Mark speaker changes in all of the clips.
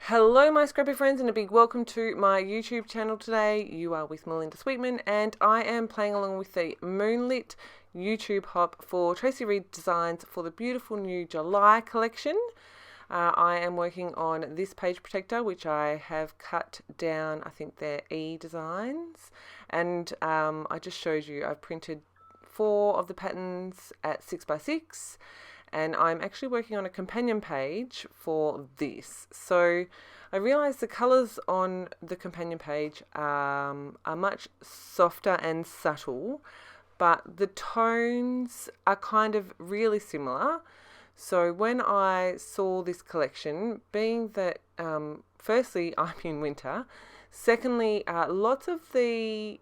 Speaker 1: Hello my scrappy friends and a big welcome to my YouTube channel today. You are with Melinda Sweetman and I am playing along with the Moonlit YouTube hop for Tracy Reed Designs for the beautiful new July collection. I am working on this page protector which I have cut down, I think they're E designs, and I just showed you I've printed 4 of the patterns at 6x6. And I'm actually working on a companion page for this. So I realized the colors on the companion page are much softer and subtle, but the tones are kind of really similar. So when I saw this collection, being that firstly I'm in winter, secondly lots of the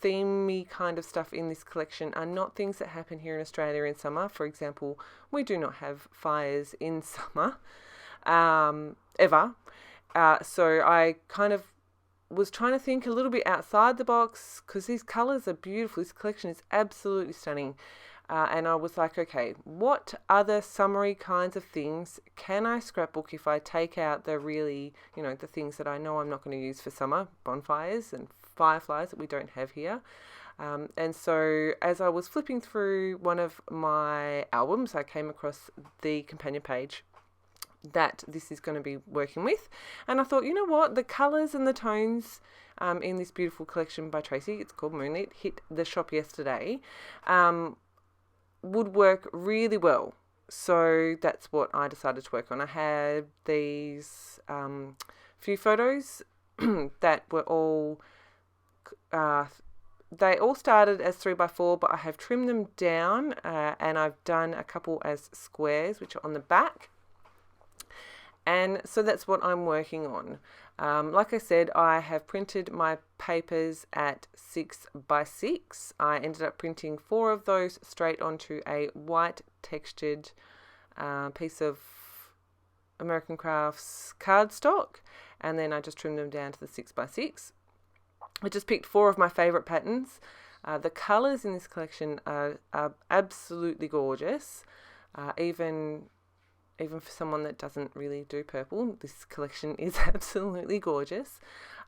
Speaker 1: themey kind of stuff in this collection are not things that happen here in Australia in summer. For example, we do not have fires in summer, ever. So I kind of was trying to think a little bit outside the box because these colours are beautiful. This collection is absolutely stunning. And I was like, okay, what other summery kinds of things can I scrapbook if I take out the really, the things that I know I'm not going to use for summer, bonfires and fireflies that we don't have here. And so as I was flipping through one of my albums, I came across the companion page that this is going to be working with. And I thought, you know what, the colours and the tones in this beautiful collection by Tracy, it's called Moonlit, hit the shop yesterday, would work really well. So that's what I decided to work on. I had these few photos that were all they all started as 3x4, but I have trimmed them down and I've done a couple as squares which are on the back, and so that's what I'm working on. Like I said, I have printed my papers at 6x6. I ended up printing 4 of those straight onto a white textured piece of American Crafts cardstock, and then I just trimmed them down to the 6x6. I just picked 4 of my favourite patterns. The colours in this collection are absolutely gorgeous. Even for someone that doesn't really do purple, this collection is absolutely gorgeous.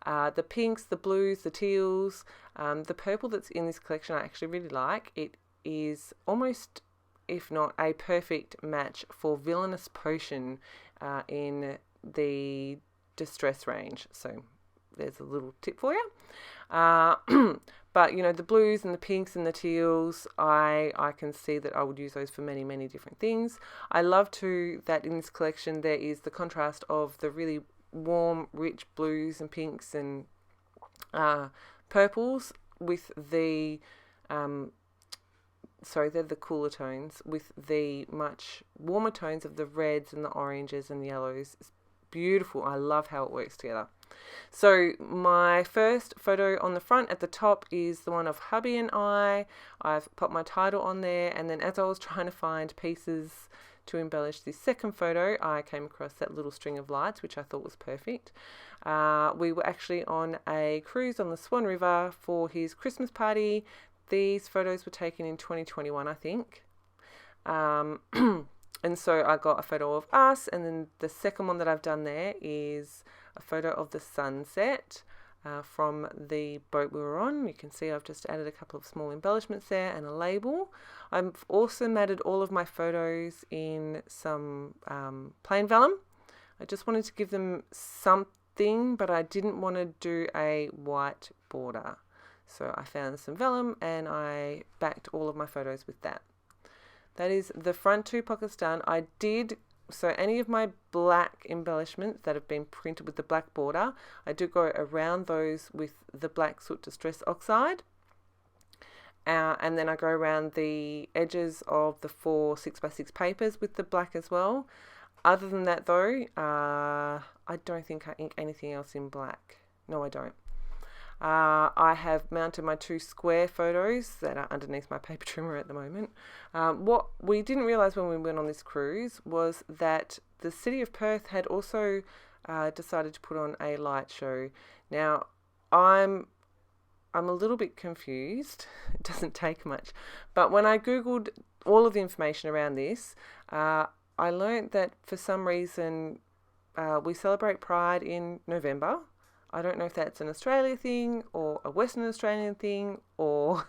Speaker 1: The pinks, the blues, the teals, the purple that's in this collection I actually really like. It is almost, if not a perfect match for Villainous Potion in the Distress range. So there's a little tip for you. But the blues and the pinks and the teals, I can see that I would use those for many, many different things. I love too that in this collection there is the contrast of the really warm, rich blues and pinks and purples with the they're the cooler tones, with the much warmer tones of the reds and the oranges and yellows. It's beautiful. I love how it works together. So my first photo on the front at the top is the one of hubby and I. I've put my title on there, and then as I was trying to find pieces to embellish this second photo, I came across that little string of lights, which I thought was perfect. We were actually on a cruise on the Swan River for his Christmas party. These photos were taken in 2021, I think. And so I got a photo of us, and then the second one that I've done there is a photo of the sunset from the boat we were on. You can see I've just added a couple of small embellishments there and a label. I've also matted all of my photos in some plain vellum. I just wanted to give them something, but I didn't want to do a white border. So I found some vellum and I backed all of my photos with that. That is the front 2 pockets done. So any of my black embellishments that have been printed with the black border, I do go around those with the black Soot Distress Oxide. And then I go around the edges of the 4 6x6 papers with the black as well. Other than that though, I don't think I ink anything else in black. No, I don't. I have mounted my 2 square photos that are underneath my paper trimmer at the moment. What we didn't realise when we went on this cruise was that the City of Perth had also decided to put on a light show. Now, I'm a little bit confused. It doesn't take much. But when I Googled all of the information around this, I learned that for some reason we celebrate Pride in November. I don't know if that's an Australia thing or a Western Australian thing or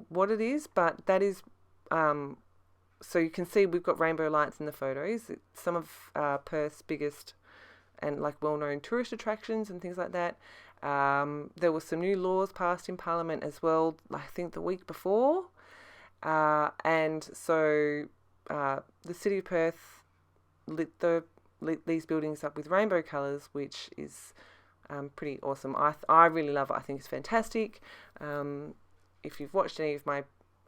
Speaker 1: what it is, but that is, so you can see we've got rainbow lights in the photos. It's some of Perth's biggest and like well-known tourist attractions and things like that. There were some new laws passed in Parliament as well, I think the week before. And so the City of Perth lit these buildings up with rainbow colours, which is pretty awesome. I really love it. I think it's fantastic. If you've watched any of my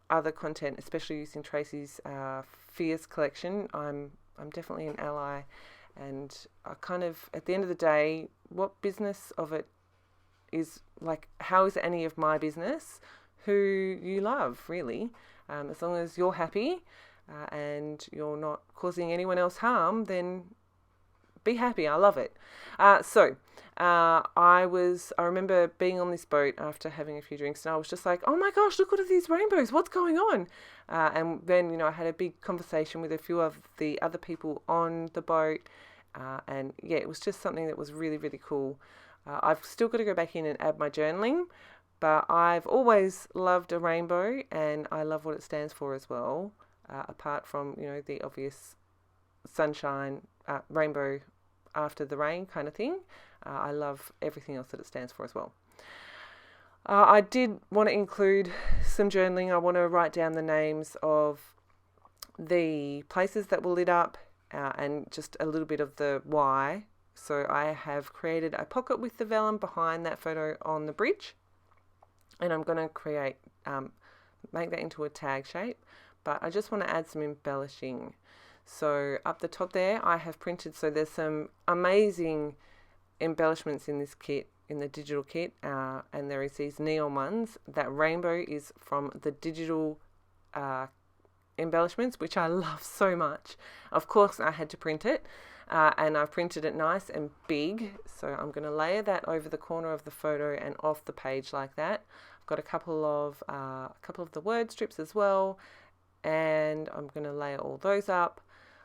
Speaker 1: other content, especially using Tracy's Fierce collection, I'm definitely an ally. And I kind of, at the end of the day, what business of it is, like, how is it any of my business who you love, really? As long as you're happy and you're not causing anyone else harm, then be happy. I love it. I remember being on this boat after having a few drinks, and I was just like, oh my gosh, look at all these rainbows. What's going on? And then, I had a big conversation with a few of the other people on the boat. And yeah, it was just something that was really, really cool. I've still got to go back in and add my journaling, but I've always loved a rainbow, and I love what it stands for as well. Apart from, the obvious sunshine, rainbow after the rain kind of thing. I love everything else that it stands for as well. I did want to include some journaling. I want to write down the names of the places that were lit up and just a little bit of the why. So I have created a pocket with the vellum behind that photo on the bridge, and I'm going to make that into a tag shape, but I just want to add some embellishing. So up the top there, I have printed, so there's some amazing embellishments in this kit, in the digital kit, and there is these neon ones. That rainbow is from the digital embellishments, which I love so much. Of course, I had to print it, and I've printed it nice and big, so I'm going to layer that over the corner of the photo and off the page like that. I've got a couple of the word strips as well, and I'm going to layer all those up.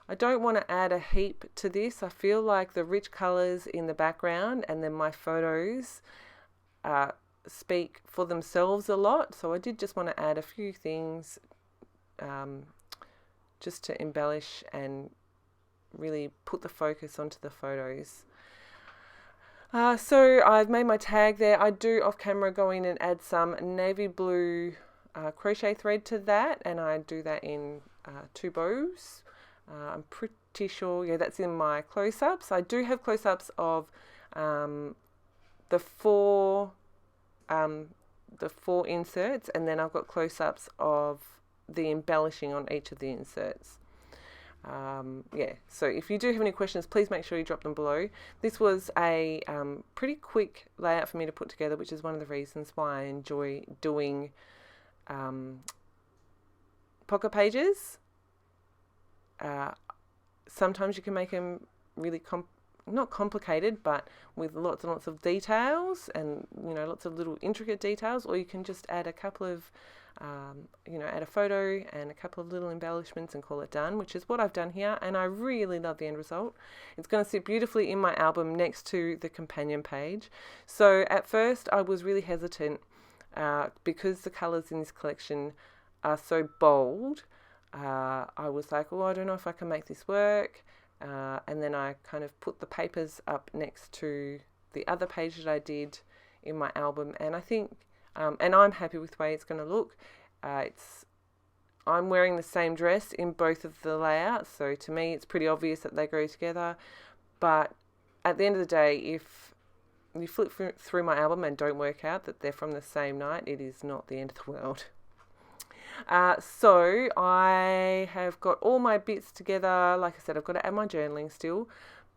Speaker 1: I don't want to add a heap to this. I feel like the rich colours in the background and then my photos speak for themselves a lot. So I did just want to add a few things just to embellish and really put the focus onto the photos. So I've made my tag there. I do off camera go in and add some navy blue crochet thread to that, and I do that in 2 bows. I'm pretty sure, that's in my close-ups. I do have close-ups of the four inserts, and then I've got close-ups of the embellishing on each of the inserts. So if you do have any questions, please make sure you drop them below. This was a pretty quick layout for me to put together, which is one of the reasons why I enjoy doing pocket pages. Sometimes you can make them really not complicated, but with lots and lots of details and lots of little intricate details, or you can just add a couple of add a photo and a couple of little embellishments and call it done, which is what I've done here, and I really love the end result. It's going to sit beautifully in my album next to the companion page. So at first I was really hesitant because the colours in this collection are so bold. I was like, I don't know if I can make this work, and then I kind of put the papers up next to the other page that I did in my album, and I think and I'm happy with the way it's going to look. I'm wearing the same dress in both of the layouts, so to me it's pretty obvious that they go together, but at the end of the day, if you flip through my album and don't work out that they're from the same night, it is not the end of the world. So I have got all my bits together. Like I said, I've got to add my journaling still,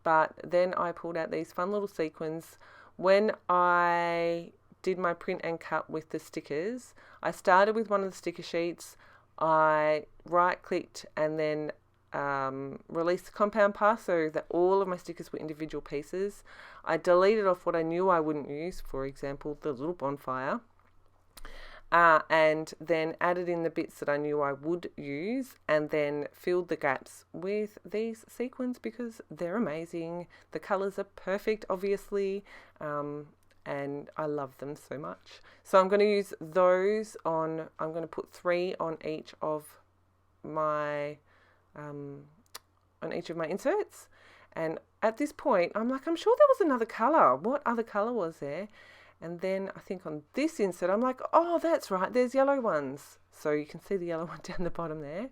Speaker 1: but then I pulled out these fun little sequins. When I did my print and cut with the stickers, I started with one of the sticker sheets. I right clicked and then released the compound path so that all of my stickers were individual pieces. I deleted off what I knew I wouldn't use, for example, the little bonfire. and then added in the bits that I knew I would use, and then filled the gaps with these sequins because they're amazing. The colours are perfect, obviously, and I love them so much. So I'm going to use those on, I'm going to put 3 on each of my inserts. And at this point, I'm like, I'm sure there was another colour. What other colour was there? And then I think on this insert, I'm like, oh, that's right, there's yellow ones. So you can see the yellow one down the bottom there.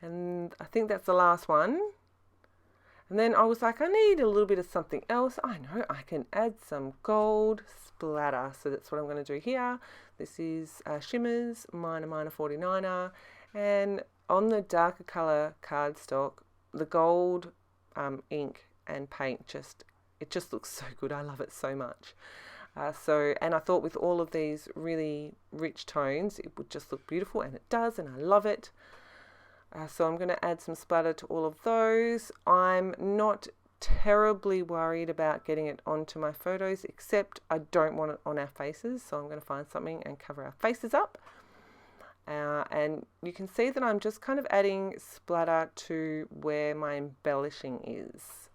Speaker 1: And I think that's the last one. And then I was like, I need a little bit of something else. I know, I can add some gold splatter. So that's what I'm going to do here. This is Shimmers, Minor 49er. And on the darker colour cardstock, the gold ink and paint it just looks so good. I love it so much. And I thought with all of these really rich tones, it would just look beautiful, and it does, and I love it. So I'm going to add some splatter to all of those. I'm not terribly worried about getting it onto my photos, except I don't want it on our faces. So I'm going to find something and cover our faces up. And you can see that I'm just kind of adding splatter to where my embellishing is.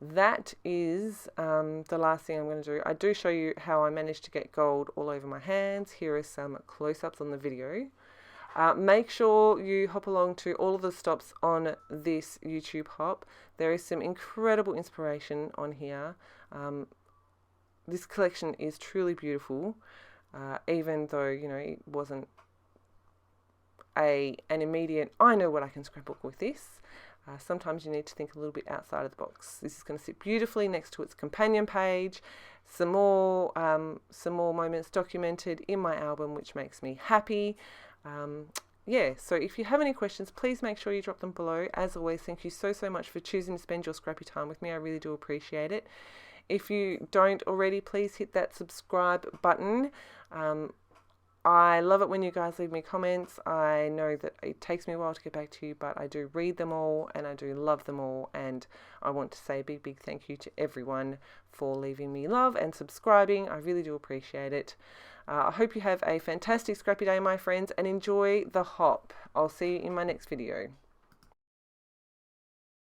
Speaker 1: That is the last thing I'm going to do. I do show you how I managed to get gold all over my hands. Here are some close-ups on the video. Make sure you hop along to all of the stops on this YouTube hop. There is some incredible inspiration on here. This collection is truly beautiful, even though, you know, it wasn't an immediate, I know what I can scrapbook with this. Sometimes you need to think a little bit outside of the box. This is going to sit beautifully next to its companion page. Some more moments documented in my album, which makes me happy. Yeah, so if you have any questions, please make sure you drop them below. As always, thank you so much for choosing to spend your scrappy time with me. I really do appreciate it. If you don't already, please hit that subscribe button. I love it when you guys leave me comments. I know that it takes me a while to get back to you, but I do read them all and I do love them all. And I want to say a big thank you to everyone for leaving me love and subscribing. I really do appreciate it. I hope you have a fantastic scrappy day, my friends, and enjoy the hop. I'll see you in my next video.